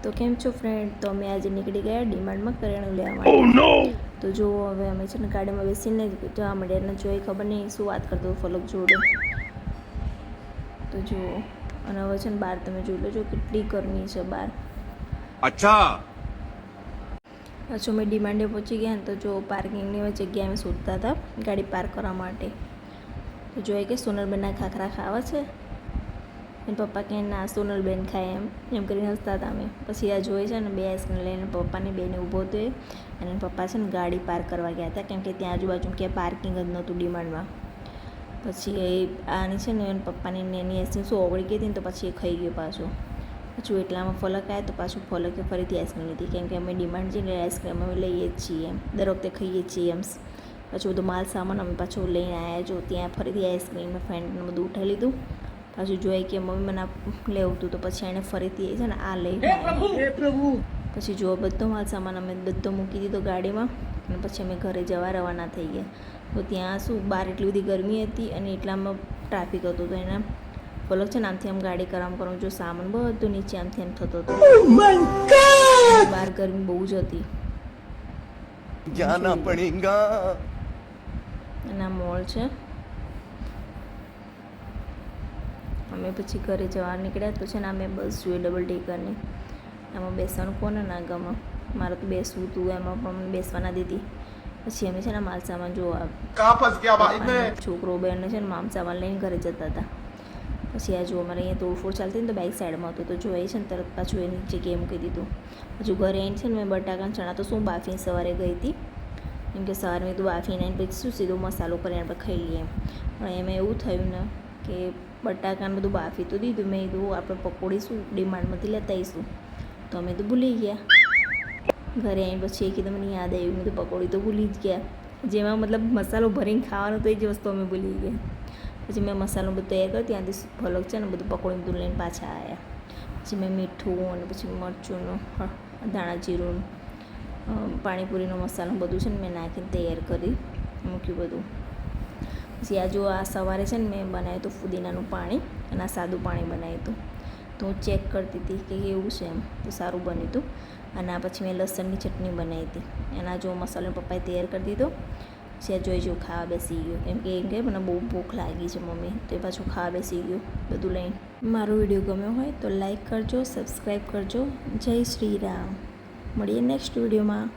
તો કેમ છો ફ્રેન્ડ? તો અમે આજે નીકળી ગયા ડીમાર્ટમાં કરિયાણું લેવા માટે. તો જો હવે અમે છે ને ગાડીમાં બેસીને જવા માંડ્યા અને જોઈ ખબર નહીં શું વાત કરતો ફલક જોડે. તો જો અને હવે છે ને બહાર તમે જોઈ લેજો કેટલી ગરમી છે બહાર. અચ્છા પાછું અમે ડીમાર્ટે પહોંચી ગયા ને તો જો પાર્કિંગની જગ્યા અમે શોધતા હતા ગાડી પાર્ક કરવા માટે. તો જોઈએ કે સોનલબેનના ખાખરા ખાવા છે. એને પપ્પા કહે ના સોનલબેન ખાય એમ કરીને હસતા હતા અમે. પછી આ જોઈએ છે ને બે આઈસ્ક્રીમ લઈને પપ્પાની બેને ઊભો હતો અને એના પપ્પા છે ને ગાડી પાર્ક કરવા ગયા હતા કેમ કે ત્યાં આજુબાજુ ક્યાંય પાર્કિંગ જ નહોતું ડીમાર્ટમાં. પછી એ આની છે ને એના પપ્પાની એની આઈસ્ક્રીમ શું ઓગળી ગઈ હતી ને તો પછી એ ખાઈ ગયો પાછું. પાછું એટલામાં ફલક આવ્યા તો પાછું ફલકે ફરીથી આઈસ્ક્રીમ લીધી કેમ કે અમે ડીમાર્ટ જઈને આઈસ્ક્રીમ અમે લઈએ જ છીએ એમ દર વખતે ખાઈએ જ છીએ એમ. પછી બધું માલ સામાન અમે પાછું લઈને આવ્યા જો ત્યાં ફરીથી આઈસ્ક્રીમ ફ્રેન્ડને બધું ઉઠાવી લીધું. પાછું જોઈએ કે મમ્મી મને લેવું હતું તો પછી એણે ફરીથી છે ને આ લઈ પછી જો બધો માલ સામાન અમે બધો મૂકી દીધો ગાડીમાં અને પછી અમે ઘરે જવા રવાના થઈ ગયા. તો ત્યાં શું બહાર એટલી બધી ગરમી હતી અને એટલામાં ટ્રાફિક હતો તો એના ફલક છે ને આમથી આમ ગાડી કરવાનું જો સામાન બધું નીચે આમથી આમ થતો હતો. બહાર ગરમી બહુ જ હતી. જાના પડેગા. અને આ મોલ છે. અમે પછી ઘરે જવા નીકળ્યા તો છે ને અમે બસ જોઈએ ડબલ ડેકરની. એમાં બેસવાનું કોને ના ગમે. મારે તો બેસવું હતું એમાં પણ અમને બેસવા ના દીધી. પછી અમે છે ને માલ સામાન જોવા છોકરો બેનને છે ને માલ સામાન લઈને ઘરે જતા હતા. પછી આ જો અમારે અહીંયા તોડફોડ ચાલતી ને તો બાઇક સાઈડમાં હતું તો જો એ છે ને તરત પાછું એની જગ્યાએ મૂકી દીધું. હજુ ઘરે આવીને છે ને મેં બટાકાના ચણા તો શું બાફીને સવારે ગઈ હતી કેમ કે સવારે મેં તો બાફીને આવીને પછી શું સીધો મસાલો કરીને આપણે ખાઈ લઈએ પણ એમાં એવું થયું ને કે બટાકાને બધું બાફી તો દીધું મેં કીધું આપણે પકોડી શું ડીમાર્ટમાંથી લેતા આવીશું તો અમે તો ભૂલી ગયા. ઘરે આવીને પછી એ કીધું મને યાદ આવ્યું મેં તો પકોડી તો ભૂલી જ ગયા જેમાં મતલબ મસાલો ભરીને ખાવાનો તો એ જ વસ્તુ અમે ભૂલી ગયા. પછી મેં મસાલો બધું તૈયાર કર્યો ત્યાંથી ફલક છે ને બધું પકોડી બધું લઈને પાછા આવ્યા. પછી મેં મીઠું અને પછી મરચુંનું ધાણા જીરું પાણીપુરીનો મસાલો બધું છે ને મેં નાખીને તૈયાર કરી મૂક્યું બધું. પછી આ જો આ સવારે છે ને મેં બનાવ્યું હતું ફુદીનાનું પાણી અને આ સાદું પાણી બનાવ્યું હતું તો હું ચેક કરતી હતી કે કેવું છે એમ તો સારું બન્યું હતું. અને આ પછી મેં લસણની ચટણી બનાવી હતી એના જો મસાલો પપ્પાએ તૈયાર કરી દીધો. પછી આ જોઈ જો ખાવા બેસી ગયો કેમ કે મને બહુ ભૂખ લાગી છે મમ્મી તો એ પાછું ખાવા બેસી ગયો બધું લઈને. મારો વિડીયો ગમ્યો હોય તો લાઈક કરજો સબસ્ક્રાઈબ કરજો. જય શ્રી રામ. મળીએ નેક્સ્ટ વિડીયોમાં.